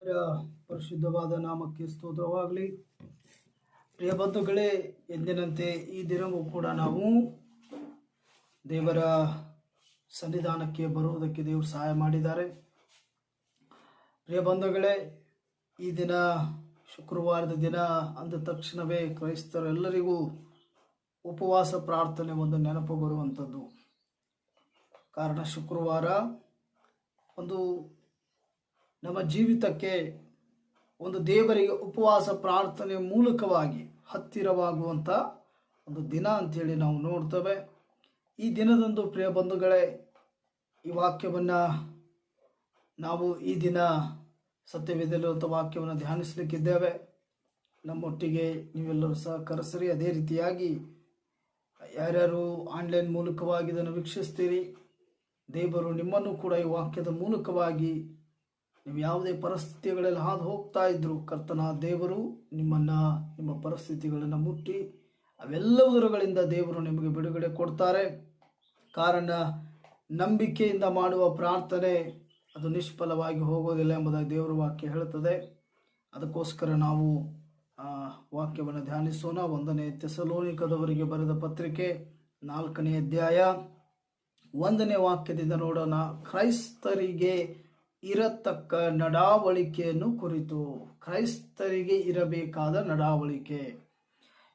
ದೇವರ ಪರಿಶುದ್ಧವಾದ ನಾಮಕ್ಕೆ ಸ್ತೋತ್ರವಾಗಲಿ. ಪ್ರಿಯ ಬಂಧುಗಳೇ, ಎಂದಿನಂತೆ ಈ ದಿನವೂ ಕೂಡ ನಾವು ದೇವರ ಸನ್ನಿಧಾನಕ್ಕೆ ಬರುವುದಕ್ಕೆ ದೇವರು ಸಹಾಯ ಮಾಡಿದ್ದಾರೆ. ಪ್ರಿಯ ಬಂಧುಗಳೇ, ಈ ದಿನ ಶುಕ್ರವಾರದ ದಿನ ಅಂದ ತಕ್ಷಣವೇ ಕ್ರೈಸ್ತರೆಲ್ಲರಿಗೂ ಉಪವಾಸ ಪ್ರಾರ್ಥನೆ ಒಂದು ನೆನಪು ಬರುವಂಥದ್ದು. ಕಾರಣ ಶುಕ್ರವಾರ ಒಂದು ನಮ್ಮ ಜೀವಿತಕ್ಕೆ ಒಂದು ದೇವರಿಗೆ ಉಪವಾಸ ಪ್ರಾರ್ಥನೆ ಮೂಲಕವಾಗಿ ಹತ್ತಿರವಾಗುವಂಥ ಒಂದು ದಿನ ಅಂಥೇಳಿ ನಾವು ನೋಡ್ತೇವೆ. ಈ ದಿನದಂದು ಪ್ರಿಯ ಬಂಧುಗಳೇ, ಈ ವಾಕ್ಯವನ್ನು ನಾವು ಈ ದಿನ ಸತ್ಯವೇದಲ್ಲಿರುವಂಥ ವಾಕ್ಯವನ್ನು ಧ್ಯಾನಿಸಲಿಕ್ಕಿದ್ದೇವೆ. ನಮ್ಮೊಟ್ಟಿಗೆ ನೀವೆಲ್ಲರೂ ಸಹಕರಿಸಿರಿ. ಅದೇ ರೀತಿಯಾಗಿ ಯಾರ್ಯಾರು ಆನ್ಲೈನ್ ಮೂಲಕವಾಗಿ ಇದನ್ನು ವೀಕ್ಷಿಸ್ತೀರಿ, ದೇವರು ನಿಮ್ಮನ್ನು ಕೂಡ ಈ ವಾಕ್ಯದ ಮೂಲಕವಾಗಿ ನೀವು ಯಾವುದೇ ಪರಿಸ್ಥಿತಿಗಳಲ್ಲಿ ಹಾದು ಹೋಗ್ತಾ ಇದ್ರು, ಕರ್ತನ ದೇವರು ನಿಮ್ಮ ಪರಿಸ್ಥಿತಿಗಳನ್ನು ಮುಟ್ಟಿ ಅವೆಲ್ಲವುದರಗಳಿಂದ ದೇವರು ನಿಮಗೆ ಬಿಡುಗಡೆ ಕೊಡ್ತಾರೆ. ಕಾರಣ ನಂಬಿಕೆಯಿಂದ ಮಾಡುವ ಪ್ರಾರ್ಥನೆ ಅದು ನಿಷ್ಫಲವಾಗಿ ಹೋಗೋದಿಲ್ಲ ಎಂಬುದಾಗಿ ದೇವರ ವಾಕ್ಯ ಹೇಳುತ್ತದೆ. ಅದಕ್ಕೋಸ್ಕರ ನಾವು ವಾಕ್ಯವನ್ನು ಧ್ಯಾನಿಸೋಣ. 1ನೇ ಥೆಸಲೋನಿಕದವರಿಗೆ ಬರೆದ ಪತ್ರಿಕೆ 4ನೇ ಅಧ್ಯಾಯ 1ನೇ ವಾಕ್ಯದಿಂದ ನೋಡೋಣ. ಕ್ರೈಸ್ತರಿಗೆ ಇರತಕ್ಕ ನಡಾವಳಿಕೆಯನ್ನು ಕುರಿತು. ಕ್ರೈಸ್ತರಿಗೆ ಇರಬೇಕಾದ ನಡಾವಳಿಕೆ.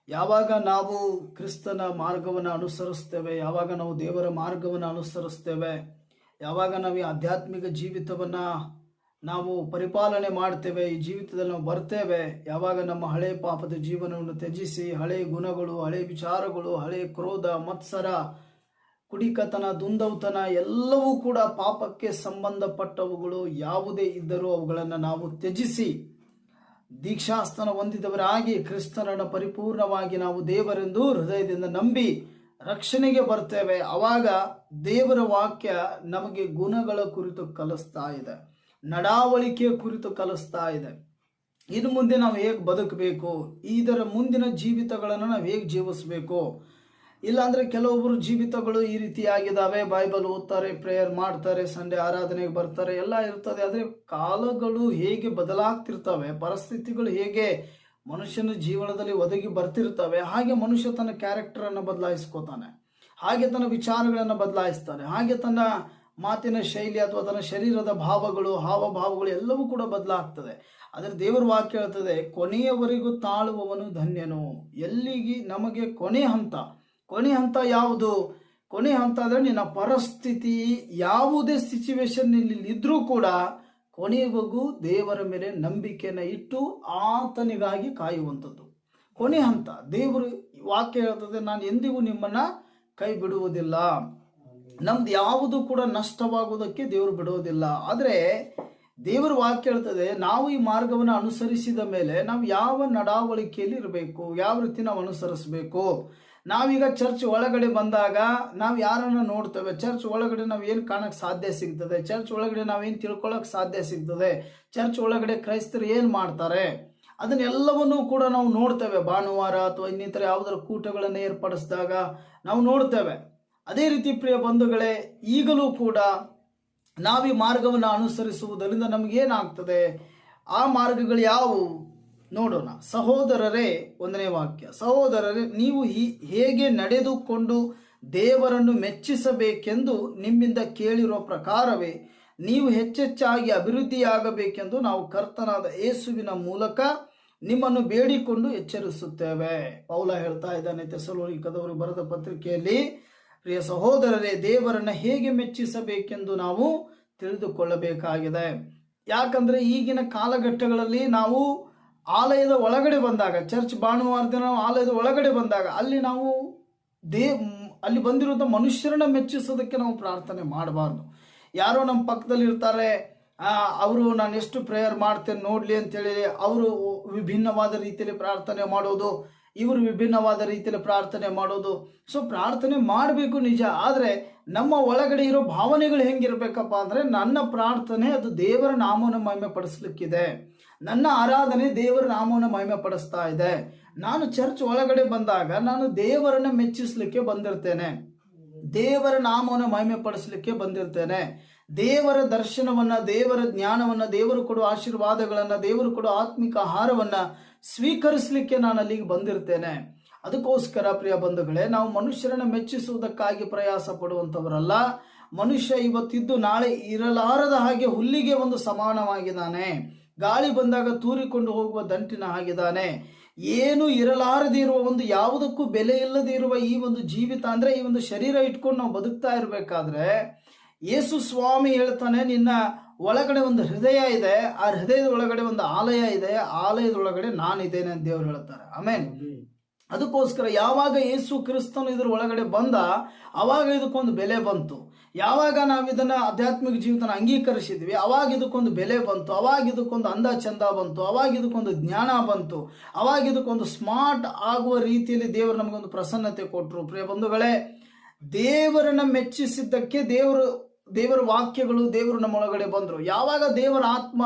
ಯಾವಾಗ ನಾವು ಕ್ರಿಸ್ತನ ಮಾರ್ಗವನ್ನು ಅನುಸರಿಸ್ತೇವೆ, ಯಾವಾಗ ನಾವು ದೇವರ ಮಾರ್ಗವನ್ನು ಅನುಸರಿಸ್ತೇವೆ, ಯಾವಾಗ ನಾವು ಈ ಆಧ್ಯಾತ್ಮಿಕ ಜೀವಿತವನ್ನು ನಾವು ಪರಿಪಾಲನೆ ಮಾಡ್ತೇವೆ, ಈ ಜೀವಿತದಲ್ಲಿ ನಾವು ಬರ್ತೇವೆ, ಯಾವಾಗ ನಮ್ಮ ಹಳೆ ಪಾಪದ ಜೀವನವನ್ನು ತ್ಯಜಿಸಿ ಹಳೆ ಗುಣಗಳು, ಹಳೆ ವಿಚಾರಗಳು, ಹಳೆ ಕ್ರೋಧ, ಮತ್ಸರ, ಕುಡಿಕತನ, ದುಂದೌತನ ಎಲ್ಲವೂ ಕೂಡ ಪಾಪಕ್ಕೆ ಸಂಬಂಧಪಟ್ಟವುಗಳು ಯಾವುದೇ ಇದ್ದರೂ ಅವುಗಳನ್ನು ನಾವು ತ್ಯಜಿಸಿ ದೀಕ್ಷಾಸ್ಥಾನ ಹೊಂದಿದವರಾಗಿ ಕ್ರಿಸ್ತನನ್ನು ಪರಿಪೂರ್ಣವಾಗಿ ನಾವು ದೇವರೆಂದು ಹೃದಯದಿಂದ ನಂಬಿ ರಕ್ಷಣೆಗೆ ಬರ್ತೇವೆ. ಆವಾಗ ದೇವರ ವಾಕ್ಯ ನಮಗೆ ಗುಣಗಳ ಕುರಿತು ಕಲಿಸ್ತಾ ಇದೆ, ನಡಾವಳಿಕೆಯ ಕುರಿತು ಕಲಿಸ್ತಾ ಇದೆ. ಇನ್ನು ಮುಂದೆ ನಾವು ಹೇಗೆ ಬದುಕಬೇಕು, ಇದರ ಮುಂದಿನ ಜೀವಿತಗಳನ್ನು ನಾವು ಹೇಗೆ ಜೀವಿಸಬೇಕು. ಇಲ್ಲಾಂದರೆ ಕೆಲವೊಬ್ಬರು ಜೀವಿತಗಳು ಈ ರೀತಿಯಾಗಿದ್ದಾವೆ, ಬೈಬಲ್ ಓದ್ತಾರೆ, ಪ್ರೇಯರ್ ಮಾಡ್ತಾರೆ, ಸಂಡೇ ಆರಾಧನೆಗೆ ಬರ್ತಾರೆ, ಎಲ್ಲ ಇರ್ತದೆ. ಆದರೆ ಕಾಲಗಳು ಹೇಗೆ ಬದಲಾಗ್ತಿರ್ತವೆ, ಪರಿಸ್ಥಿತಿಗಳು ಹೇಗೆ ಮನುಷ್ಯನ ಜೀವನದಲ್ಲಿ ಒದಗಿ ಬರ್ತಿರ್ತವೆ, ಹಾಗೆ ಮನುಷ್ಯ ತನ್ನ ಕ್ಯಾರೆಕ್ಟರನ್ನು ಬದಲಾಯಿಸ್ಕೋತಾನೆ, ಹಾಗೆ ತನ್ನ ವಿಚಾರಗಳನ್ನು ಬದಲಾಯಿಸ್ತಾನೆ, ಹಾಗೆ ತನ್ನ ಮಾತಿನ ಶೈಲಿ ಅಥವಾ ತನ್ನ ಶರೀರದ ಭಾವಗಳು, ಹಾವಭಾವಗಳು ಎಲ್ಲವೂ ಕೂಡ ಬದಲಾಗ್ತದೆ. ಆದರೆ ದೇವರ ವಾಕ್ಯ ಹೇಳ್ತದೆ, ಕೊನೆಯವರೆಗೂ ತಾಳುವವನು ಧನ್ಯನು. ಎಲ್ಲಿಗೆ ನಮಗೆ ಕೊನೆ ಹಂತ ಯಾವುದು? ಕೊನೆ ಹಂತ ಅಂದರೆ ನಿನ್ನ ಪರಿಸ್ಥಿತಿ ಯಾವುದೇ ಸಿಚುವೇಶನ್ ಇದ್ರೂ ಕೂಡ ಕೊನೆಯವರೆಗೂ ದೇವರ ಮೇಲೆ ನಂಬಿಕೆಯನ್ನು ಇಟ್ಟು ಆತನಿಗಾಗಿ ಕಾಯುವಂಥದ್ದು ಕೊನೆ ಹಂತ. ದೇವರು ವಾಕ್ಯ ಹೇಳ್ತದೆ, ನಾನು ಎಂದಿಗೂ ನಿಮ್ಮನ್ನ ಕೈ ಬಿಡುವುದಿಲ್ಲ. ನಮ್ದು ಯಾವುದು ಕೂಡ ನಷ್ಟವಾಗುವುದಕ್ಕೆ ದೇವರು ಬಿಡುವುದಿಲ್ಲ. ಆದರೆ ದೇವರ ವಾಕ್ಯ ಹೇಳ್ತದೆ, ನಾವು ಈ ಮಾರ್ಗವನ್ನು ಅನುಸರಿಸಿದ ಮೇಲೆ ನಾವು ಯಾವ ನಡಾವಳಿಕೆಯಲ್ಲಿ ಇರಬೇಕು, ಯಾವ ರೀತಿ ನಾವು ಅನುಸರಿಸಬೇಕು. ನಾವೀಗ ಚರ್ಚ್ ಒಳಗಡೆ ಬಂದಾಗ ನಾವು ಯಾರನ್ನು ನೋಡ್ತೇವೆ, ಚರ್ಚ್ ಒಳಗಡೆ ನಾವು ಏನು ಕಾಣಕ್ಕೆ ಸಾಧ್ಯ ಸಿಗ್ತದೆ, ಚರ್ಚ್ ಒಳಗಡೆ ನಾವೇನು ತಿಳ್ಕೊಳ್ಳೋಕೆ ಸಾಧ್ಯ ಸಿಗ್ತದೆ, ಚರ್ಚ್ ಒಳಗಡೆ ಕ್ರೈಸ್ತರು ಏನು ಮಾಡ್ತಾರೆ, ಅದನ್ನೆಲ್ಲವನ್ನೂ ಕೂಡ ನಾವು ನೋಡ್ತೇವೆ. ಭಾನುವಾರ ಅಥವಾ ಇನ್ನಿತರ ಯಾವುದರ ಕೂಟಗಳನ್ನು ಏರ್ಪಡಿಸಿದಾಗ ನಾವು ನೋಡ್ತೇವೆ. ಅದೇ ರೀತಿ ಪ್ರಿಯ ಬಂಧುಗಳೇ, ಈಗಲೂ ಕೂಡ ನಾವು ಈ ಮಾರ್ಗವನ್ನು ಅನುಸರಿಸುವುದರಿಂದ ನಮಗೇನಾಗ್ತದೆ, ಆ ಮಾರ್ಗಗಳು ಯಾವುವು ನೋಡೋಣ. ಸಹೋದರರೇ, 1ನೇ ವಾಕ್ಯ, ಸಹೋದರರೇ, ನೀವು ಹೇಗೆ ನಡೆದುಕೊಂಡು ದೇವರನ್ನು ಮೆಚ್ಚಿಸಬೇಕೆಂದು ನಿಮ್ಮಿಂದ ಕೇಳಿರುವ ಪ್ರಕಾರವೇ ನೀವು ಹೆಚ್ಚೆಚ್ಚಾಗಿ ಅಭಿವೃದ್ಧಿಯಾಗಬೇಕೆಂದು ನಾವು ಕರ್ತನಾದ ಯೇಸುವಿನ ಮೂಲಕ ನಿಮ್ಮನ್ನು ಬೇಡಿಕೊಂಡು ಎಚ್ಚರಿಸುತ್ತೇವೆ. ಪೌಲ ಹೇಳ್ತಾ ಇದ್ದಾನೆ ಥೆಸಲೋನಿಕದವರು ಬರೆದ ಪತ್ರಿಕೆಯಲ್ಲಿ, ಪ್ರಿಯ ಸಹೋದರರೇ, ದೇವರನ್ನು ಹೇಗೆ ಮೆಚ್ಚಿಸಬೇಕೆಂದು ನಾವು ತಿಳಿದುಕೊಳ್ಳಬೇಕಾಗಿದೆ. ಯಾಕಂದ್ರೆ ಈಗಿನ ಕಾಲಘಟ್ಟಗಳಲ್ಲಿ ನಾವು ಆಲಯದ ಒಳಗಡೆ ಬಂದಾಗ, ಚರ್ಚ್ ಭಾನುವಾರ ದಿನ ನಾವು ಆಲಯದ ಒಳಗಡೆ ಬಂದಾಗ ಅಲ್ಲಿ ಬಂದಿರುವಂಥ ಮನುಷ್ಯರನ್ನ ಮೆಚ್ಚಿಸೋದಕ್ಕೆ ನಾವು ಪ್ರಾರ್ಥನೆ ಮಾಡಬಾರ್ದು. ಯಾರೋ ನಮ್ಮ ಪಕ್ಕದಲ್ಲಿ ಇರ್ತಾರೆ, ಅವರು ನಾನು ಎಷ್ಟು ಪ್ರೇಯರ್ ಮಾಡ್ತೇನೆ ನೋಡ್ಲಿ ಅಂತೇಳಿ ಅವರು ವಿಭಿನ್ನವಾದ ರೀತಿಯಲ್ಲಿ ಪ್ರಾರ್ಥನೆ ಮಾಡೋದು, ಇವರು ವಿಭಿನ್ನವಾದ ರೀತಿಯಲ್ಲಿ ಪ್ರಾರ್ಥನೆ ಮಾಡೋದು. ಸೊ ಪ್ರಾರ್ಥನೆ ಮಾಡಬೇಕು ನಿಜ, ಆದರೆ ನಮ್ಮ ಒಳಗಡೆ ಇರೋ ಭಾವನೆಗಳು ಹೆಂಗಿರ್ಬೇಕಪ್ಪ ಅಂದರೆ, ನನ್ನ ಪ್ರಾರ್ಥನೆ ಅದು ದೇವರ ನಾಮವನ್ನು ಮಹಿಮೆ ಪಡಿಸ್ಲಿಕ್ಕಿದೆ, ನನ್ನ ಆರಾಧನೆ ದೇವರ ನಾಮವನ್ನು ಮಹಿಮೆ ಪಡಿಸ್ತಾ ಇದೆ. ನಾನು ಚರ್ಚ್ ಒಳಗಡೆ ಬಂದಾಗ ನಾನು ದೇವರನ್ನ ಮೆಚ್ಚಿಸ್ಲಿಕ್ಕೆ ಬಂದಿರ್ತೇನೆ, ದೇವರ ನಾಮವನ್ನು ಮಹಿಮೆ ಪಡಿಸಲಿಕ್ಕೆ ಬಂದಿರ್ತೇನೆ. ದೇವರ ದರ್ಶನವನ್ನ, ದೇವರ ಜ್ಞಾನವನ್ನ, ದೇವರು ಕೊಡುವ ಆಶೀರ್ವಾದಗಳನ್ನ, ದೇವರು ಕೊಡುವ ಆತ್ಮಿಕ ಆಹಾರವನ್ನ ಸ್ವೀಕರಿಸಲಿಕ್ಕೆ ನಾನು ಅಲ್ಲಿಗೆ ಬಂದಿರ್ತೇನೆ. ಅದಕ್ಕೋಸ್ಕರ ಪ್ರಿಯ ಬಂಧುಗಳೇ, ನಾವು ಮನುಷ್ಯರನ್ನ ಮೆಚ್ಚಿಸುವುದಕ್ಕಾಗಿ ಪ್ರಯಾಸ ಪಡುವಂಥವರಲ್ಲ. ಮನುಷ್ಯ ಇವತ್ತಿದ್ದು ನಾಳೆ ಇರಲಾರದ ಹಾಗೆ ಹುಲ್ಲಿಗೆ ಒಂದು ಸಮಾನವಾಗಿದ್ದಾನೆ. ಗಾಳಿ ಬಂದಾಗ ತೂರಿಕೊಂಡು ಹೋಗುವ ದಂಟಿನ ಹಾಗಿದ್ದಾನೆ. ಏನು ಇರಲಾರದೇ ಇರುವ, ಒಂದು ಯಾವುದಕ್ಕೂ ಬೆಲೆ ಇಲ್ಲದೆ ಇರುವ ಈ ಒಂದು ಜೀವಿತ ಅಂದ್ರೆ ಈ ಒಂದು ಶರೀರ ಇಟ್ಕೊಂಡು ನಾವು ಬದುಕ್ತಾ ಇರಬೇಕಾದ್ರೆ ಯೇಸು ಸ್ವಾಮಿ ಹೇಳ್ತಾನೆ, ನಿನ್ನ ಒಳಗಡೆ ಒಂದು ಹೃದಯ ಇದೆ, ಆ ಹೃದಯದ ಒಳಗಡೆ ಒಂದು ಆಲಯ ಇದೆ, ಆಲಯದ ಒಳಗಡೆ ನಾನಿದ್ದೇನೆ ಅಂತ ದೇವರು ಹೇಳ್ತಾರೆ. ಆಮೇಲೆ ಅದಕ್ಕೋಸ್ಕರ ಯಾವಾಗ ಯೇಸು ಕ್ರಿಸ್ತನು ಇದ್ರ ಒಳಗಡೆ ಬಂದ ಅವಾಗ ಇದಕ್ಕೊಂದು ಬೆಲೆ ಬಂತು. ಯಾವಾಗ ನಾವು ಇದನ್ನ ಆಧ್ಯಾತ್ಮಿಕ ಜೀವಿತನ ಅಂಗೀಕರಿಸಿದ್ವಿ ಅವಾಗ ಇದಕ್ಕೊಂದು ಬೆಲೆ ಬಂತು, ಅವಾಗ ಇದಕ್ಕೊಂದು ಅಂದ ಚಂದ ಬಂತು, ಅವಾಗ ಇದಕ್ಕೊಂದು ಜ್ಞಾನ ಬಂತು, ಅವಾಗ ಇದಕ್ಕೊಂದು ಸ್ಮಾರ್ಟ್ ಆಗುವ ರೀತಿಯಲ್ಲಿ ದೇವರು ನಮಗೊಂದು ಪ್ರಸನ್ನತೆ ಕೊಟ್ಟರು. ಪ್ರಿಯ ಬಂಧುಗಳೇ, ದೇವರನ್ನ ಮೆಚ್ಚಿಸಿದ್ದಕ್ಕೆ ದೇವರ ವಾಕ್ಯಗಳು ದೇವರು ನಮ್ಮೊಳಗಡೆ ಬಂದರು. ಯಾವಾಗ ದೇವರ ಆತ್ಮ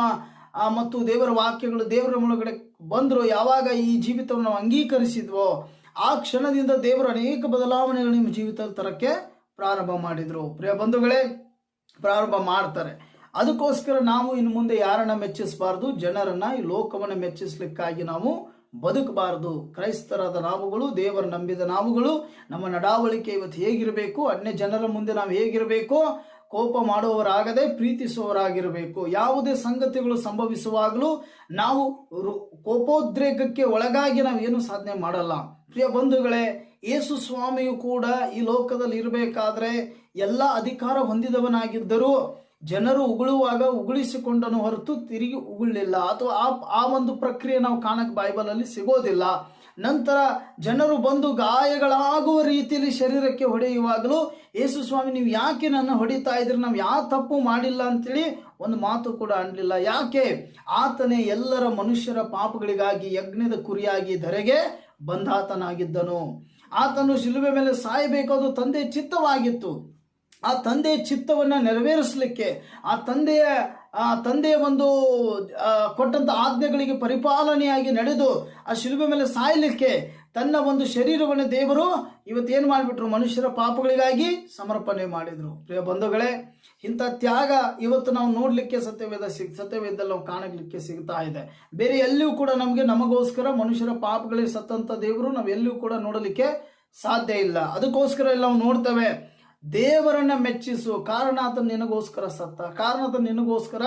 ಮತ್ತು ದೇವರ ವಾಕ್ಯಗಳು ದೇವರ ನಮ್ಮೊಳಗಡೆ ಬಂದರು, ಯಾವಾಗ ಈ ಜೀವಿತವನ್ನು ನಾವು ಅಂಗೀಕರಿಸಿದ್ವೋ ಆ ಕ್ಷಣದಿಂದ ದೇವರು ಅನೇಕ ಬದಲಾವಣೆಗಳು ನಿಮ್ಮ ಜೀವಿತದಲ್ಲಿ ತರಕ್ಕೆ ಪ್ರಾರಂಭ ಮಾಡಿದ್ರು. ಪ್ರಿಯ ಬಂಧುಗಳೇ, ಪ್ರಾರಂಭ ಮಾಡ್ತಾರೆ. ಅದಕ್ಕೋಸ್ಕರ ನಾವು ಇನ್ನು ಮುಂದೆ ಯಾರನ್ನ ಮೆಚ್ಚಿಸಬಾರ್ದು, ಜನರನ್ನ, ಈ ಲೋಕವನ್ನು ಮೆಚ್ಚಿಸ್ಲಿಕ್ಕಾಗಿ ನಾವು ಬದುಕಬಾರದು. ಕ್ರೈಸ್ತರಾದ ನಾವುಗಳು, ದೇವರ ನಂಬಿದ ನಾವುಗಳು, ನಮ್ಮ ನಡಾವಳಿಕೆ ಇವತ್ತು ಹೇಗಿರಬೇಕು, ಅನ್ಯ ಜನರ ಮುಂದೆ ನಾವು ಹೇಗಿರಬೇಕು, ಕೋಪ ಮಾಡುವವರಾಗದೆ ಪ್ರೀತಿಸುವವರಾಗಿರಬೇಕು. ಯಾವುದೇ ಸಂಗತಿಗಳು ಸಂಭವಿಸುವಾಗಲೂ ನಾವು ಕೋಪೋದ್ರೇಕಕ್ಕೆ ಒಳಗಾಗಿ ನಾವು ಏನು ಸಾಧನೆ ಮಾಡಲ್ಲ. ಪ್ರಿಯ ಬಂಧುಗಳೇ, ಯೇಸು ಸ್ವಾಮಿಯು ಕೂಡ ಈ ಲೋಕದಲ್ಲಿ ಇರಬೇಕಾದ್ರೆ ಎಲ್ಲ ಅಧಿಕಾರ ಹೊಂದಿದವನಾಗಿದ್ದರೂ ಜನರು ಉಗುಳುವಾಗ ಉಗುಳಿಸಿಕೊಂಡನು ಹೊರತು ತಿರುಗಿ ಉಗುಳಲಿಲ್ಲ. ಅಥವಾ ಆ ಒಂದು ಪ್ರಕ್ರಿಯೆ ನಾವು ಕಾಣಕ್ಕೆ ಬೈಬಲಲ್ಲಿ ಸಿಗೋದಿಲ್ಲ. ನಂತರ ಜನರು ಬಂದು ಗಾಯಗಳಾಗುವ ರೀತಿಯಲ್ಲಿ ಶರೀರಕ್ಕೆ ಹೊಡೆಯುವಾಗಲೂ ಯೇಸು ಸ್ವಾಮಿ, ನೀವು ಯಾಕೆ ನನ್ನ ಹೊಡಿತಾ ಇದ್ರಿ, ನಾವು ಯಾವ ತಪ್ಪು ಮಾಡಿಲ್ಲ ಅಂತೇಳಿ ಒಂದು ಮಾತು ಕೂಡ ಅನ್ನಲಿಲ್ಲ. ಯಾಕೆ? ಆತನೇ ಎಲ್ಲರ ಮನುಷ್ಯರ ಪಾಪಗಳಿಗಾಗಿ ಯಜ್ಞದ ಕುರಿಯಾಗಿ ಧರೆಗೆ ಬಂದಾತನಾಗಿದ್ದನು. ಆತನು ಶಿಲುಬೆ ಮೇಲೆ ಸಾಯಬೇಕಾದು ತಂದೆಯ ಚಿತ್ತವಾಗಿತ್ತು. ಆ ತಂದೆಯ ಚಿತ್ತವನ್ನ ನೆರವೇರಿಸಲಿಕ್ಕೆ, ಆ ತಂದೆಯ ಒಂದು ಕೊಟ್ಟಂತ ಆಜ್ಞೆಗಳಿಗೆ ಪರಿಪಾಲನೆಯಾಗಿ ನಡೆದು ಆ ಶಿಲುಬೆ ಮೇಲೆ ಸಾಯಲಿಕ್ಕೆ ತನ್ನ ಒಂದು ಶರೀರವನ್ನು ದೇವರು ಇವತ್ತೇನು ಮಾಡಿಬಿಟ್ರು, ಮನುಷ್ಯರ ಪಾಪಗಳಿಗಾಗಿ ಸಮರ್ಪಣೆ ಮಾಡಿದ್ರು. ಪ್ರಿಯ ಬಂಧುಗಳೇ, ಇಂಥ ತ್ಯಾಗ ಇವತ್ತು ನಾವು ನೋಡ್ಲಿಕ್ಕೆ ಸತ್ಯವೇದದಲ್ಲಿ ನಾವು ಕಾಣಲಿಕ್ಕೆ ಸಿಗ್ತಾ ಇದೆ. ಬೇರೆ ಎಲ್ಲಿಯೂ ಕೂಡ ನಮಗೋಸ್ಕರ ಮನುಷ್ಯರ ಪಾಪಗಳಿಗೆ ಸತ್ತಂತ ದೇವರು ನಾವೆಲ್ಲಿಯೂ ಕೂಡ ನೋಡಲಿಕ್ಕೆ ಸಾಧ್ಯ ಇಲ್ಲ. ಅದಕ್ಕೋಸ್ಕರ ಎಲ್ಲ ನಾವು ನೋಡ್ತೇವೆ, ದೇವರನ್ನ ಮೆಚ್ಚಿಸು, ಕಾರಣ ಆತನು ನಿನಗೋಸ್ಕರ ಸತ್ತ, ಕಾರಣ ಆತನು ನಿನಗೋಸ್ಕರ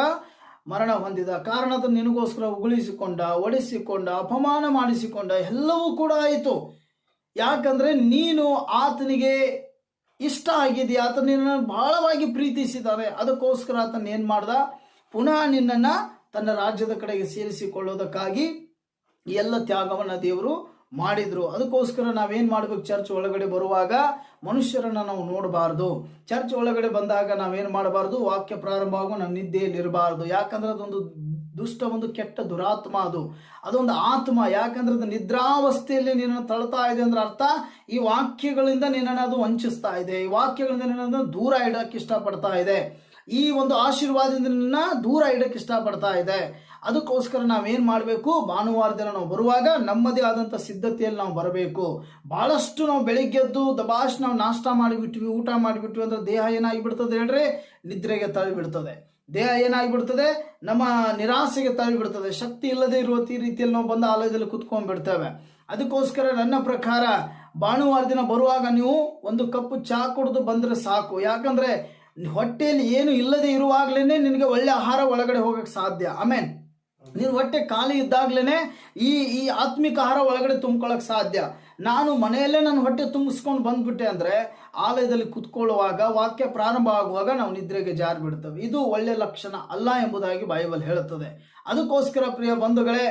ಮರಣ ಹೊಂದಿದ, ಕಾರಣ ಆತನು ನಿನಗೋಸ್ಕರ ಉಗುಳಿಸಿಕೊಂಡ, ಒಡಿಸಿಕೊಂಡ, ಅಪಮಾನ ಮಾಡಿಸಿಕೊಂಡ, ಎಲ್ಲವೂ ಕೂಡ ಆಯಿತು. ಯಾಕಂದ್ರೆ ನೀನು ಆತನಿಗೆ ಇಷ್ಟ ಆಗಿದೆಯಾ, ಆತನ ನಿನ್ನನ್ನು ಬಹಳವಾಗಿ ಪ್ರೀತಿಸಿದ್ದಾರೆ. ಅದಕ್ಕೋಸ್ಕರ ಆತನ ಏನ್ ಮಾಡ್ದ, ಪುನಃ ನಿನ್ನನ್ನ ತನ್ನ ರಾಜ್ಯದ ಕಡೆಗೆ ಸೇರಿಸಿಕೊಳ್ಳೋದಕ್ಕಾಗಿ ಎಲ್ಲ ತ್ಯಾಗವನ್ನ ದೇವರು ಮಾಡಿದ್ರು. ಅದಕ್ಕೋಸ್ಕರ ನಾವೇನ್ ಮಾಡ್ಬೇಕು, ಚರ್ಚ್ ಒಳಗಡೆ ಬರುವಾಗ ಮನುಷ್ಯರನ್ನ ನಾವು ನೋಡಬಾರ್ದು. ಚರ್ಚ್ ಒಳಗಡೆ ಬಂದಾಗ ನಾವೇನ್ ಮಾಡಬಾರ್ದು, ವಾಕ್ಯ ಪ್ರಾರಂಭ ಆಗೋ ನಾವು ನಿದ್ದೆಯಲ್ಲಿ ಇರಬಾರ್ದು. ಯಾಕಂದ್ರೆ ಅದೊಂದು ಒಂದು ಕೆಟ್ಟ ದುರಾತ್ಮ, ಅದೊಂದು ಆತ್ಮ. ಯಾಕಂದ್ರೆ ಅದು ನಿದ್ರಾವಸ್ಥೆಯಲ್ಲಿ ನಿನ್ನನ್ನು ತಳ್ತಾ ಇದೆ ಅಂದ್ರೆ ಅರ್ಥ ಈ ವಾಕ್ಯಗಳಿಂದ ನಿನ್ನನ್ನು ಅದು ವಂಚಿಸ್ತಾ ಇದೆ, ಈ ವಾಕ್ಯಗಳಿಂದ ನಿನ್ನನ್ನು ದೂರ ಇಡಕ್ಕೆ ಇಷ್ಟಪಡ್ತಾ ಇದೆ, ಈ ಒಂದು ಆಶೀರ್ವಾದದಿಂದ ನಿನ್ನ ದೂರ ಇಡಕ್ಕೆ ಇಷ್ಟಪಡ್ತಾ ಇದೆ. ಅದಕ್ಕೋಸ್ಕರ ನಾವೇನ್ ಮಾಡಬೇಕು, ಭಾನುವಾರ ದಿನ ನಾವು ಬರುವಾಗ ನಮ್ಮದೇ ಆದಂಥ ಸಿದ್ಧತೆಯಲ್ಲಿ ನಾವು ಬರಬೇಕು. ಬಹಳಷ್ಟು ನಾವು ಬೆಳಿಗ್ಗೆದ್ದು ದಬಾಶ್ ನಾವು ನಾಷ್ಟ ಮಾಡಿಬಿಟ್ವಿ, ಊಟ ಮಾಡಿಬಿಟ್ವಿ ಅಂದ್ರೆ ದೇಹ ಏನಾಗಿಬಿಡ್ತದೆ ಹೇಳ್ರಿ, ನಿದ್ರೆಗೆ ತಳ್ಳಿಬಿಡ್ತದೆ. ದೇಹ ಏನಾಗಿಬಿಡ್ತದೆ, ನಮ್ಮ ನಿರಾಸೆಗೆ ತಳ್ಳಿಬಿಡ್ತದೆ. ಶಕ್ತಿ ಇಲ್ಲದೆ ಇರುವ ರೀತಿಯಲ್ಲಿ ನಾವು ಬಂದ ಆಲಯದಲ್ಲಿ ಕುತ್ಕೊಂಡ್ಬಿಡ್ತೇವೆ. ಅದಕ್ಕೋಸ್ಕರ ನನ್ನ ಪ್ರಕಾರ ಭಾನುವಾರ ದಿನ ಬರುವಾಗ ನೀವು ಒಂದು ಕಪ್ ಚಾ ಕುಡಿದು ಬಂದ್ರೆ ಸಾಕು. ಯಾಕಂದ್ರೆ ಹೊಟ್ಟೆಯಲ್ಲಿ ಏನು ಇಲ್ಲದೆ ಇರುವಾಗ್ಲೇನೆ ನಿನಗೆ ಒಳ್ಳೆ ಆಹಾರ ಒಳಗಡೆ ಹೋಗಕ್ಕೆ ಸಾಧ್ಯ. ಆಮೇಲೆ ನೀನು ಹೊಟ್ಟೆ ಖಾಲಿ ಇದ್ದಾಗ್ಲೇನೆ ಈ ಆತ್ಮಿಕ ಆಹಾರ ಒಳಗಡೆ ತುಂಬ್ಕೊಳಕ್ ಸಾಧ್ಯ. ನಾನು ಮನೆಯಲ್ಲೇ ನನ್ನ ಹೊಟ್ಟೆ ತುಂಬಿಸ್ಕೊಂಡು ಬಂದ್ಬಿಟ್ಟೆ ಅಂದ್ರೆ ಆಲಯದಲ್ಲಿ ಕುತ್ಕೊಳ್ಳುವಾಗ, ವಾಕ್ಯ ಪ್ರಾರಂಭ ಆಗುವಾಗ ನಾವು ನಿದ್ರೆಗೆ ಜಾರಿ ಬಿಡ್ತೇವೆ. ಇದು ಒಳ್ಳೆ ಲಕ್ಷಣ ಅಲ್ಲ ಎಂಬುದಾಗಿ ಬೈಬಲ್ ಹೇಳುತ್ತದೆ. ಅದಕ್ಕೋಸ್ಕರ ಪ್ರಿಯ ಬಂಧುಗಳೇ,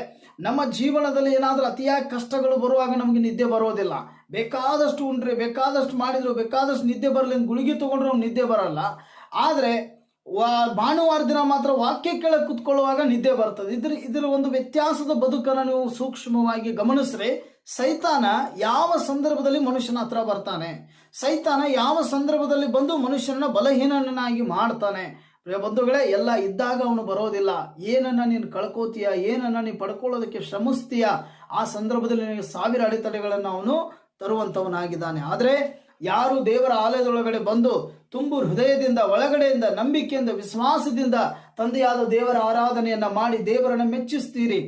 ನಮ್ಮ ಜೀವನದಲ್ಲಿ ಏನಾದ್ರೂ ಅತಿಯಾಗಿ ಕಷ್ಟಗಳು ಬರುವಾಗ ನಮಗೆ ನಿದ್ದೆ ಬರೋದಿಲ್ಲ. ಬೇಕಾದಷ್ಟು ಉಂಡ್ರೆ, ಬೇಕಾದಷ್ಟು ಮಾಡಿದ್ರು, ಬೇಕಾದಷ್ಟು ನಿದ್ದೆ ಬರಲಿ ಅಂತ ಗುಳಿಗೆ ತಗೊಂಡ್ರೆ ನಮ್ಗೆ ನಿದ್ದೆ ಬರಲ್ಲ. ಆದ್ರೆ ಭಾನುವಾರ ದಿನ ಮಾತ್ರ ವಾಕ್ಯ ಕೇಳಕ್ಕೆ ಕುತ್ಕೊಳ್ಳುವಾಗ ನಿದ್ದೆ ಬರ್ತದೆ. ಇದರ ಒಂದು ವ್ಯತ್ಯಾಸದ ಬದುಕನ್ನು ನೀವು ಸೂಕ್ಷ್ಮವಾಗಿ ಗಮನಿಸ್ರೆ, ಸೈತಾನ ಯಾವ ಸಂದರ್ಭದಲ್ಲಿ ಮನುಷ್ಯನ ಹತ್ರ ಬರ್ತಾನೆ, ಸೈತಾನ ಯಾವ ಸಂದರ್ಭದಲ್ಲಿ ಬಂದು ಮನುಷ್ಯನ ಬಲಹೀನನಾಗಿ ಮಾಡ್ತಾನೆ. ಪ್ರಿಯ ಬಂಧುಗಳೇ, ಎಲ್ಲ ಇದ್ದಾಗ ಅವನು ಬರೋದಿಲ್ಲ. ಏನನ್ನ ನೀನು ಕಳ್ಕೋತೀಯ, ಏನನ್ನ ನೀನು ಪಡ್ಕೊಳ್ಳೋದಕ್ಕೆ ಶ್ರಮಿಸ್ತೀಯ, ಆ ಸಂದರ್ಭದಲ್ಲಿ ನಿನಗೆ 1000 ಅಡೆತಡೆಗಳನ್ನು ಅವನು ತರುವಂತವನಾಗಿದ್ದಾನೆ. ಆದ್ರೆ ಯಾರು ದೇವರ ಆಲಯದೊಳಗಡೆ ಬಂದು ತುಂಬು ಹೃದಯದಿಂದ, ಒಳಗಡೆಯಿಂದ, ನಂಬಿಕೆಯಿಂದ, ವಿಶ್ವಾಸದಿಂದ ತಂದೆಯಾದ ದೇವರ ಆರಾಧನೆಯನ್ನ ಮಾಡಿ ದೇವರನ್ನ ಮೆಚ್ಚಿಸ್ತೀರಿ,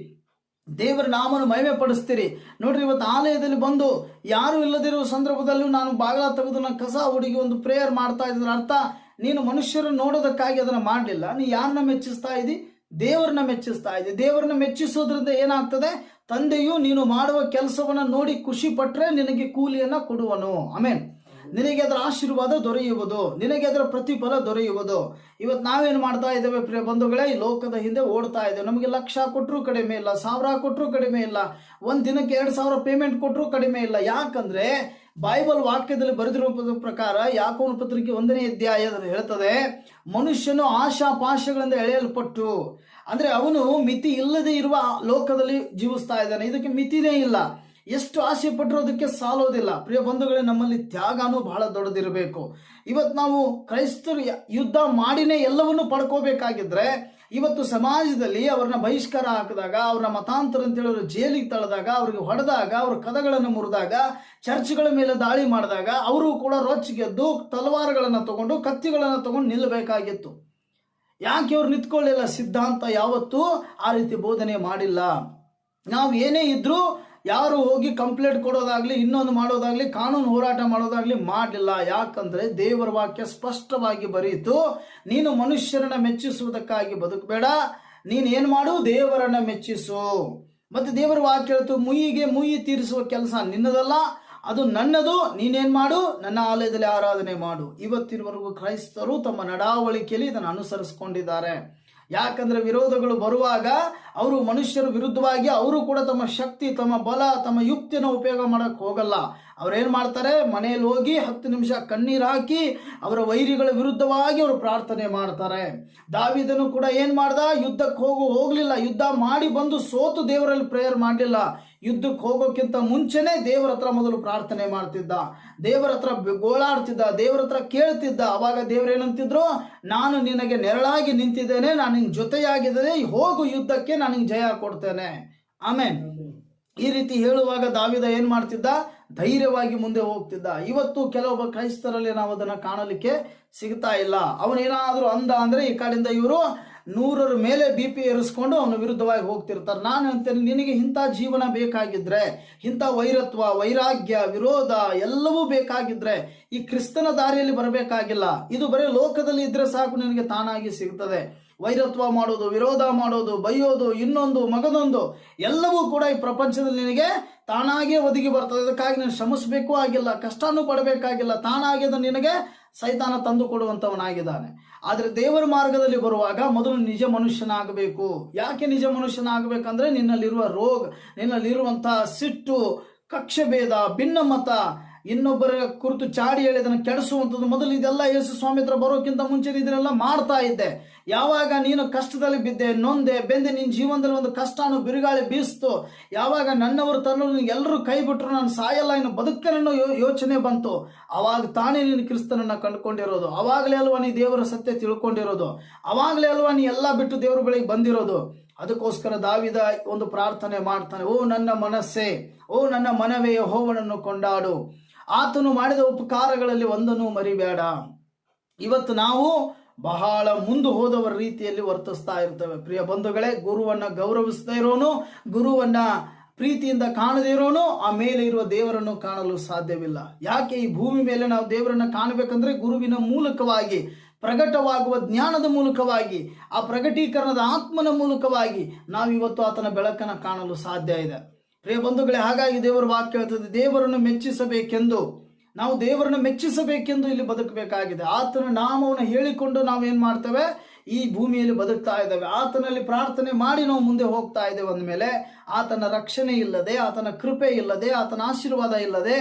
ದೇವರ ನಾಮನ ಮಹಿಮೆ ಪಡಿಸ್ತೀರಿ. ನೋಡ್ರಿ, ಇವತ್ತು ಆಲಯದಲ್ಲಿ ಬಂದು ಯಾರು ಇಲ್ಲದಿರುವ ಸಂದರ್ಭದಲ್ಲೂ ನಾನು ಬಾಗಿಲ ತೆಗೆದು ನಾನು ಕಸ ಹುಡುಗಿ ಒಂದು ಪ್ರೇಯರ್ ಮಾಡ್ತಾ ಇದ್ರ ಅರ್ಥ ನೀನು ಮನುಷ್ಯರನ್ನು ನೋಡೋದಕ್ಕಾಗಿ ಅದನ್ನ ಮಾಡಲಿಲ್ಲ. ನೀ ಯಾರನ್ನ ಮೆಚ್ಚಿಸ್ತಾ ಇದ್ದಿ? ದೇವರನ್ನ ಮೆಚ್ಚಿಸ್ತಾ ಇದ್ದಿ. ದೇವರನ್ನ ಮೆಚ್ಚಿಸೋದ್ರಿಂದ ಏನಾಗ್ತದೆ? ತಂದೆಯು ನೀನು ಮಾಡುವ ಕೆಲಸವನ್ನ ನೋಡಿ ಖುಷಿ ಪಟ್ರೆ ನಿನಗೆ ಕೂಲಿಯನ್ನ ಕೊಡುವನು. ಆಮೇನ್. ನಿನಗೆ ಅದರ ಆಶೀರ್ವಾದ ದೊರೆಯುವುದು, ನಿನಗೆ ಅದರ ಪ್ರತಿಫಲ ದೊರೆಯುವುದು. ಇವತ್ತು ನಾವೇನು ಮಾಡ್ತಾ ಇದ್ದೇವೆ ಪ್ರಿಯ ಬಂಧುಗಳೇ? ಈ ಲೋಕದ ಹಿಂದೆ ಓಡ್ತಾ ಇದ್ದೇವೆ. ನಮಗೆ 1,00,000 ಕೊಟ್ಟರು ಕಡಿಮೆ ಇಲ್ಲ, 1,000 ಕೊಟ್ಟರು ಕಡಿಮೆ ಇಲ್ಲ, ಒಂದು ದಿನಕ್ಕೆ 2,000 ಪೇಮೆಂಟ್ ಕೊಟ್ಟರು ಕಡಿಮೆ ಇಲ್ಲ. ಯಾಕಂದ್ರೆ ಬೈಬಲ್ ವಾಕ್ಯದಲ್ಲಿ ಬರೆದಿರುವ ಪ್ರಕಾರ ಯಾಕೋಬನ ಪತ್ರಿಕೆ 1ನೇ ಅಧ್ಯಾಯದಲ್ಲಿ ಹೇಳ್ತದೆ, ಮನುಷ್ಯನು ಆಶಾಪಾಶಗಳಿಂದ ಎಳೆಯಲ್ಪಟ್ಟು, ಅಂದ್ರೆ ಅವನು ಮಿತಿ ಇಲ್ಲದೆ ಇರುವ ಲೋಕದಲ್ಲಿ ಜೀವಿಸ್ತಾ ಇದ್ದಾನೆ. ಇದಕ್ಕೆ ಮಿತಿನೇ ಇಲ್ಲ. ಎಷ್ಟು ಆಸೆ ಪಟ್ಟರು ಅದಕ್ಕೆ ಸಾಲೋದಿಲ್ಲ. ಪ್ರಿಯ ಬಂಧುಗಳೇ, ನಮ್ಮಲ್ಲಿ ತ್ಯಾಗನೂ ಬಹಳ ದೊಡ್ಡದಿರಬೇಕು. ಇವತ್ತು ನಾವು ಕ್ರೈಸ್ತರು ಯುದ್ಧ ಮಾಡಿನೇ ಎಲ್ಲವನ್ನೂ ಪಡ್ಕೋಬೇಕಾಗಿದ್ರೆ, ಇವತ್ತು ಸಮಾಜದಲ್ಲಿ ಅವ್ರನ್ನ ಬಹಿಷ್ಕಾರ ಹಾಕಿದಾಗ, ಅವ್ರನ್ನ ಮತಾಂತರ ಅಂತೇಳಿ ಅವರು ಜೈಲಿಗೆ ತಳೆದಾಗ, ಅವ್ರಿಗೆ ಹೊಡೆದಾಗ, ಅವ್ರ ಕದಗಳನ್ನು ಮುರಿದಾಗ, ಚರ್ಚ್ಗಳ ಮೇಲೆ ದಾಳಿ ಮಾಡಿದಾಗ ಅವರು ಕೂಡ ರೊಚ್ಚಿಗೆದ್ದು ತಲವಾರುಗಳನ್ನು ತಗೊಂಡು, ಕತ್ತಿಗಳನ್ನು ತಗೊಂಡು ನಿಲ್ಲಬೇಕಾಗಿತ್ತು. ಯಾಕೆ ಅವ್ರು ನಿಂತ್ಕೊಳ್ಳಿಲ್ಲ? ಸಿದ್ಧಾಂತ ಯಾವತ್ತೂ ಆ ರೀತಿ ಬೋಧನೆ ಮಾಡಿಲ್ಲ. ನಾವು ಏನೇ ಇದ್ರೂ ಯಾರು ಹೋಗಿ ಕಂಪ್ಲೇಂಟ್ ಕೊಡೋದಾಗ್ಲಿ, ಇನ್ನೊಂದು ಮಾಡೋದಾಗ್ಲಿ, ಕಾನೂನು ಹೋರಾಟ ಮಾಡೋದಾಗ್ಲಿ ಮಾಡಲಿಲ್ಲ. ಯಾಕಂದ್ರೆ ದೇವರ ವಾಕ್ಯ ಸ್ಪಷ್ಟವಾಗಿ ಬರೀತು, ನೀನು ಮನುಷ್ಯರನ್ನ ಮೆಚ್ಚಿಸುವುದಕ್ಕಾಗಿ ಬದುಕಬೇಡ, ನೀನ್ ಏನ್ ಮಾಡು? ದೇವರನ್ನ ಮೆಚ್ಚಿಸು. ಮತ್ತೆ ದೇವರ ವಾಕ್ಯ ಹೇಳ್ತು, ಮುಯ್ಯಿಗೆ ಮುಯ್ಯಿ ತೀರಿಸುವ ಕೆಲಸ ನಿನ್ನದಲ್ಲ, ಅದು ನನ್ನದು. ನೀನೇನ್ ಮಾಡು? ನನ್ನ ಆಲಯದಲ್ಲಿ ಆರಾಧನೆ ಮಾಡು. ಇವತ್ತಿನವರೆಗೂ ಕ್ರೈಸ್ತರು ತಮ್ಮ ನಡಾವಳಿಕೆಯಲ್ಲಿ ಇದನ್ನು ಅನುಸರಿಸಿಕೊಂಡಿದ್ದಾರೆ. ಯಾಕಂದ್ರೆ ವಿರೋಧಗಳು ಬರುವಾಗ ಅವರು ಮನುಷ್ಯರ ವಿರುದ್ಧವಾಗಿ ಅವರು ಕೂಡ ತಮ್ಮ ಶಕ್ತಿ, ತಮ್ಮ ಬಲ, ತಮ್ಮ ಯುಕ್ತಿಯನ್ನು ಉಪಯೋಗ ಮಾಡಕ್ ಹೋಗಲ್ಲ. ಅವ್ರೇನ್ ಮಾಡ್ತಾರೆ? ಮನೆಯಲ್ಲಿ ಹೋಗಿ 10 ನಿಮಿಷ ಕಣ್ಣೀರು ಹಾಕಿ ಅವರ ವೈರಿಗಳ ವಿರುದ್ಧವಾಗಿ ಅವರು ಪ್ರಾರ್ಥನೆ ಮಾಡ್ತಾರೆ. ದಾವೀದನು ಕೂಡ ಏನ್ ಮಾಡ್ದ? ಯುದ್ಧಕ್ಕೆ ಹೋಗ್ಲಿಲ್ಲ. ಯುದ್ಧ ಮಾಡಿ ಬಂದು ಸೋತು ದೇವರಲ್ಲಿ ಪ್ರೇಯರ್ ಮಾಡಲಿಲ್ಲ. ಯುದ್ಧಕ್ಕೆ ಹೋಗೋಕ್ಕಿಂತ ಮುಂಚೆನೆ ದೇವರ ಹತ್ರ ಮೊದಲು ಪ್ರಾರ್ಥನೆ ಮಾಡ್ತಿದ್ದ, ದೇವರ ಹತ್ರ ಗೋಳಾಡ್ತಿದ್ದ, ದೇವರ ಹತ್ರ ಕೇಳ್ತಿದ್ದ. ಅವಾಗ ದೇವರೇನಂತಿದ್ರು? ನಾನು ನಿನಗೆ ನೆರಳಾಗಿ ನಿಂತಿದ್ದೇನೆ, ನಾನು ನಿನ್ ಜೊತೆಯಾಗಿದ್ದೇನೆ, ಹೋಗು ಯುದ್ಧಕ್ಕೆ, ನಾನು ನಿಂಗೆ ಜಯ ಕೊಡ್ತೇನೆ. ಆಮೇನ್. ಈ ರೀತಿ ಹೇಳುವಾಗ ದಾವೀದ ಏನ್ ಮಾಡ್ತಿದ್ದ? ಧೈರ್ಯವಾಗಿ ಮುಂದೆ ಹೋಗ್ತಿದ್ದ. ಇವತ್ತು ಕೆಲವೊಬ್ಬ ಕ್ರೈಸ್ತರಲ್ಲಿ ನಾವು ಅದನ್ನ ಕಾಣಲಿಕ್ಕೆ ಸಿಗ್ತಾ ಇಲ್ಲ. ಅವನೇನಾದ್ರೂ ಅಂದ ಅಂದ್ರೆ ಈ ಕಡೆಯಿಂದ ಇವರು 100ರ ಮೇಲೆ BP ಏರಿಸ್ಕೊಂಡು ಅವನ ವಿರುದ್ಧವಾಗಿ ಹೋಗ್ತಿರ್ತಾರೆ. ನಾನು ಅಂತೇನೆ, ನಿನಗೆ ಇಂಥ ಜೀವನ ಬೇಕಾಗಿದ್ರೆ, ಇಂಥ ವೈರತ್ವ, ವೈರಾಗ್ಯ, ವಿರೋಧ ಎಲ್ಲವೂ ಬೇಕಾಗಿದ್ರೆ ಈ ಕ್ರಿಸ್ತನ ದಾರಿಯಲ್ಲಿ ಬರಬೇಕಾಗಿಲ್ಲ. ಇದು ಬರೀ ಲೋಕದಲ್ಲಿ ಇದ್ರೆ ಸಾಕು, ನಿನಗೆ ತಾನಾಗಿ ಸಿಗ್ತದೆ. ವೈರತ್ವ ಮಾಡೋದು, ವಿರೋಧ ಮಾಡೋದು, ಬೈಯೋದು, ಇನ್ನೊಂದು ಮಗದೊಂದು ಎಲ್ಲವೂ ಕೂಡ ಈ ಪ್ರಪಂಚದಲ್ಲಿ ನಿನಗೆ ತಾನಾಗೇ ಒದಗಿ ಬರ್ತದೆ. ಅದಕ್ಕಾಗಿ ನೀನು ಶ್ರಮಿಸಬೇಕು ಆಗಿಲ್ಲ, ಕಷ್ಟನೂ ಪಡಬೇಕಾಗಿಲ್ಲ. ತಾನಾಗಿ ಅದು ನಿನಗೆ ಸೈತಾನ ತಂದು ಕೊಡುವಂತವನಾಗಿದ್ದಾನೆ. ಆದ್ರೆ ದೇವರ ಮಾರ್ಗದಲ್ಲಿ ಬರುವಾಗ ಮೊದಲು ನಿಜ ಮನುಷ್ಯನಾಗಬೇಕು. ಯಾಕೆ ನಿಜ ಮನುಷ್ಯನಾಗಬೇಕಂದ್ರೆ ನಿನ್ನಲ್ಲಿರುವ ರೋಗ, ನಿನ್ನಲ್ಲಿರುವಂತಹ ಸಿಟ್ಟು, ಕಕ್ಷಭೇದ, ಭಿನ್ನಮತ, ಇನ್ನೊಬ್ಬರ ಕುರಿತು ಚಾಡಿ ಹೇಳಿ ಅದನ್ನು ಕೆಡಿಸುವಂಥದ್ದು, ಮೊದಲು ಇದೆಲ್ಲ ಯೇಸು ಸ್ವಾಮಿ ಹತ್ರ ಬರೋಕ್ಕಿಂತ ಮುಂಚೆ ಇದನ್ನೆಲ್ಲ ಮಾಡ್ತಾ ಇದ್ದೆ. ಯಾವಾಗ ನೀನು ಕಷ್ಟದಲ್ಲಿ ಬಿದ್ದೆ, ನೊಂದೆ, ಬೆಂದೆ, ನಿನ್ನ ಜೀವನದಲ್ಲಿ ಒಂದು ಕಷ್ಟನು ಬಿರುಗಾಳಿ ಬೀಸ್ತು, ಯಾವಾಗ ನನ್ನವರು ತನ್ನವರು ಎಲ್ಲರೂ ಕೈ ಬಿಟ್ಟರು, ನಾನು ಸಾಯಲ್ಲ ಇನ್ನು ಬದುಕನ್ನೋ ಯೋಚನೆ ಬಂತು, ಅವಾಗ ತಾನೇ ನೀನು ಕ್ರಿಸ್ತನನ್ನ ಕಂಡುಕೊಂಡಿರೋದು. ಅವಾಗಲೇ ಅಲ್ವಾ ನೀ ದೇವರ ಸತ್ಯ ತಿಳ್ಕೊಂಡಿರೋದು. ಅವಾಗಲೇ ಅಲ್ವಾ ನೀ ಎಲ್ಲ ಬಿಟ್ಟು ದೇವರ ಬಳಿಗೆ ಬಂದಿರೋದು. ಅದಕ್ಕೋಸ್ಕರ ದಾವೀದ ಒಂದು ಪ್ರಾರ್ಥನೆ ಮಾಡ್ತಾನೆ, ಓ ನನ್ನ ಮನಸ್ಸೇ, ಓ ನನ್ನ ಮನವೇ, ಯೆಹೋವನನ್ನು ಕೊಂಡಾಡು, ಆತನು ಮಾಡಿದ ಉಪಕಾರಗಳಲ್ಲಿ ಒಂದನ್ನು ಮರಿಬೇಡ. ಇವತ್ತು ನಾವು ಬಹಳ ಮುಂದೆ ಹೋದವರ ರೀತಿಯಲ್ಲಿ ವರ್ತಿಸ್ತಾ ಇರ್ತೇವೆ. ಪ್ರಿಯ ಬಂಧುಗಳೇ, ಗುರುವನ್ನ ಗೌರವಿಸದೇ ಇರೋನು, ಗುರುವನ್ನ ಪ್ರೀತಿಯಿಂದ ಕಾಣದೇ ಇರೋನು ಆ ಮೇಲೆ ಇರುವ ದೇವರನ್ನು ಕಾಣಲು ಸಾಧ್ಯವಿಲ್ಲ. ಯಾಕೆ ಈ ಭೂಮಿ ಮೇಲೆ ನಾವು ದೇವರನ್ನ ಕಾಣಬೇಕಂದ್ರೆ ಗುರುವಿನ ಮೂಲಕವಾಗಿ, ಪ್ರಕಟವಾಗುವ ಜ್ಞಾನದ ಮೂಲಕವಾಗಿ, ಆ ಪ್ರಕಟೀಕರಣದ ಆತ್ಮನ ಮೂಲಕವಾಗಿ ನಾವಿವತ್ತು ಆತನ ಬೆಳಕನ್ನು ಕಾಣಲು ಸಾಧ್ಯ ಇದೆ. ಪ್ರಿಯ ಬಂಧುಗಳೇ, ಹಾಗಾಗಿ ದೇವರ ವಾಕ್ಯ ಹೇಳ್ತದೆ, ದೇವರನ್ನು ಮೆಚ್ಚಿಸಬೇಕೆಂದು, ನಾವು ದೇವರನ್ನು ಮೆಚ್ಚಿಸಬೇಕೆಂದು ಇಲ್ಲಿ ಬದುಕಬೇಕಾಗಿದೆ. ಆತನ ನಾಮವನ್ನು ಹೇಳಿಕೊಂಡು ನಾವೇನ್ ಮಾಡ್ತೇವೆ? ಈ ಭೂಮಿಯಲ್ಲಿ ಬದುಕ್ತಾ ಇದ್ದೇವೆ. ಆತನಲ್ಲಿ ಪ್ರಾರ್ಥನೆ ಮಾಡಿ ನಾವು ಮುಂದೆ ಹೋಗ್ತಾ ಇದ್ದೇವೆ. ಅಂದಮೇಲೆ ಆತನ ರಕ್ಷಣೆ ಇಲ್ಲದೆ, ಆತನ ಕೃಪೆ ಇಲ್ಲದೆ, ಆತನ ಆಶೀರ್ವಾದ ಇಲ್ಲದೆ,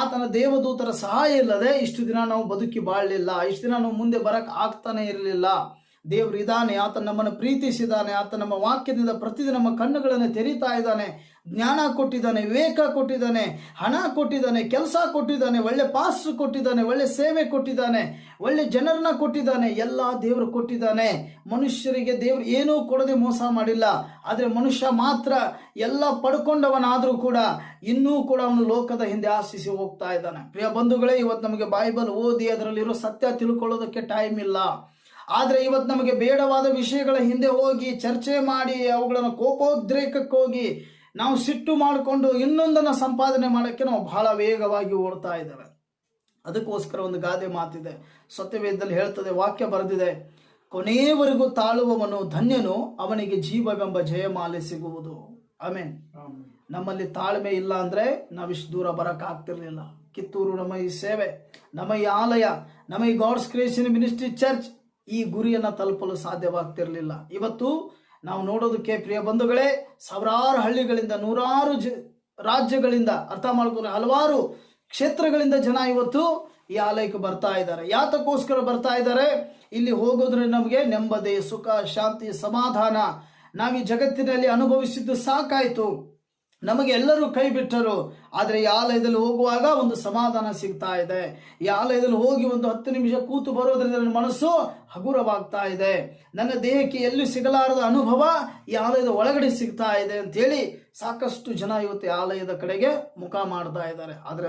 ಆತನ ದೇವದೂತರ ಸಹಾಯ ಇಲ್ಲದೆ ಇಷ್ಟು ದಿನ ನಾವು ಬದುಕಿ ಬಾಳಲಿಲ್ಲ. ಇಷ್ಟು ದಿನ ನಾವು ಮುಂದೆ ಬರಕ್ ಆಗ್ತಾನೆ ಇರಲಿಲ್ಲ. ದೇವರು ಇದ್ದಾನೆ, ಆತ ನಮ್ಮನ್ನು ಪ್ರೀತಿಸಿದ್ದಾನೆ, ಆತ ನಮ್ಮ ವಾಕ್ಯದಿಂದ ಪ್ರತಿದಿನ ನಮ್ಮ ಕಣ್ಣುಗಳನ್ನು ತೆರೀತಾ ಇದ್ದಾನೆ, ಜ್ಞಾನ ಕೊಟ್ಟಿದ್ದಾನೆ, ವಿವೇಕ ಕೊಟ್ಟಿದ್ದಾನೆ, ಹಣ ಕೊಟ್ಟಿದ್ದಾನೆ, ಕೆಲಸ ಕೊಟ್ಟಿದ್ದಾನೆ, ಒಳ್ಳೆ ಪಾಸ್ಟರ್ ಕೊಟ್ಟಿದ್ದಾನೆ, ಒಳ್ಳೆ ಸೇವೆ ಕೊಟ್ಟಿದ್ದಾನೆ, ಒಳ್ಳೆ ಜನರನ್ನ ಕೊಟ್ಟಿದ್ದಾನೆ, ಎಲ್ಲ ದೇವರು ಕೊಟ್ಟಿದ್ದಾನೆ. ಮನುಷ್ಯರಿಗೆ ದೇವರು ಏನೂ ಕೊಡದೆ ಮೋಸ ಮಾಡಿಲ್ಲ. ಆದರೆ ಮನುಷ್ಯ ಮಾತ್ರ ಎಲ್ಲ ಪಡ್ಕೊಂಡವನಾದರೂ ಕೂಡ ಇನ್ನೂ ಕೂಡ ಅವನು ಲೋಕದ ಹಿಂದೆ ಆಶಿಸಿ ಹೋಗ್ತಾ ಇದ್ದಾನೆ. ಪ್ರಿಯ ಬಂಧುಗಳೇ, ಇವತ್ತು ನಮಗೆ ಬೈಬಲ್ ಓದಿ ಅದರಲ್ಲಿರೋ ಸತ್ಯ ತಿಳ್ಕೊಳ್ಳೋದಕ್ಕೆ ಟೈಮ್ ಇಲ್ಲ. ಆದರೆ ಇವತ್ತು ನಮಗೆ ಬೇಡವಾದ ವಿಷಯಗಳ ಹಿಂದೆ ಹೋಗಿ ಚರ್ಚೆ ಮಾಡಿ ಅವುಗಳನ್ನು ಕೋಪೋದ್ರೇಕಕ್ಕೆ ಹೋಗಿ ನಾವು ಸಿಟ್ಟು ಮಾಡಿಕೊಂಡು ಇನ್ನೊಂದನ್ನು ಸಂಪಾದನೆ ಮಾಡೋಕ್ಕೆ ನಾವು ಬಹಳ ವೇಗವಾಗಿ ಓಡ್ತಾ ಇದ್ದೇವೆ. ಅದಕ್ಕೋಸ್ಕರ ಒಂದು ಗಾದೆ ಮಾತಿದೆ, ಸತ್ಯವೇದದಲ್ಲಿ ಹೇಳ್ತದೆ, ವಾಕ್ಯ ಬರೆದಿದೆ, ಕೊನೆಯವರೆಗೂ ತಾಳುವವನು ಧನ್ಯನು, ಅವನಿಗೆ ಜೀವವೆಂಬ ಜಯಮಾಲೆ ಸಿಗುವುದು. ಆಮೇನ್. ನಮ್ಮಲ್ಲಿ ತಾಳ್ಮೆ ಇಲ್ಲ ಅಂದ್ರೆ ನಾವಿಷ್ಟು ದೂರ ಬರಕ್ಕಾಗ್ತಿರ್ಲಿಲ್ಲ. ಕಿತ್ತೂರು ನಮ್ಮ ಈ ಸೇವೆ, ನಮ್ಮ ಈ ಆಲಯ, ನಮ್ಮ ಈ ಗಾಡ್ಸ್ ಕ್ರಿಯೇಷನ್ ಮಿನಿಸ್ಟ್ರಿ ಚರ್ಚ್ ಈ ಗುರಿಯನ್ನು ತಲುಪಲು ಸಾಧ್ಯವಾಗ್ತಿರ್ಲಿಲ್ಲ. ಇವತ್ತು ನಾವು ನೋಡೋದಕ್ಕೆ ಪ್ರಿಯ ಬಂಧುಗಳೇ, ಸಾವಿರಾರು ಹಳ್ಳಿಗಳಿಂದ, ನೂರಾರು ರಾಜ್ಯಗಳಿಂದ, ಅರ್ಥ ಮಾಡ್ಕೊಂಡು ಹಲವಾರು ಕ್ಷೇತ್ರಗಳಿಂದ ಜನ ಇವತ್ತು ಈ ಆಲಯಕ್ಕೆ ಬರ್ತಾ ಇದ್ದಾರೆ. ಯಾತಕ್ಕೋಸ್ಕರ ಬರ್ತಾ ಇದ್ದಾರೆ? ಇಲ್ಲಿ ಹೋಗೋದ್ರೆ ನಮಗೆ ನೆಮ್ಮದಿ, ಸುಖ, ಶಾಂತಿ, ಸಮಾಧಾನ. ನಾವು ಈ ಜಗತ್ತಿನಲ್ಲಿ ಅನುಭವಿಸಿದ್ದು ಸಾಕಾಯ್ತು, ನಮಗೆ ಎಲ್ಲರೂ ಕೈ ಬಿಟ್ಟರು. ಆದರೆ ಈ ಆಲಯದಲ್ಲಿ ಹೋಗುವಾಗ ಒಂದು ಸಮಾಧಾನ ಸಿಗ್ತಾ ಇದೆ. ಈ ಆಲಯದಲ್ಲಿ ಹೋಗಿ ಒಂದು 10 ನಿಮಿಷ ಕೂತು ಬರೋದ್ರಿಂದ ನನ್ನ ಮನಸ್ಸು ಹಗುರವಾಗ್ತಾ ಇದೆ. ನನ್ನ ದೇಹಕ್ಕೆ ಎಲ್ಲೂ ಸಿಗಲಾರದ ಅನುಭವ ಈ ಆಲಯದ ಒಳಗಡೆ ಸಿಗ್ತಾ ಇದೆ ಅಂತೇಳಿ ಸಾಕಷ್ಟು ಜನ ಇವತ್ತು ಈ ಆಲಯದ ಕಡೆಗೆ ಮುಖ ಮಾಡ್ತಾ ಇದ್ದಾರೆ. ಆದರೆ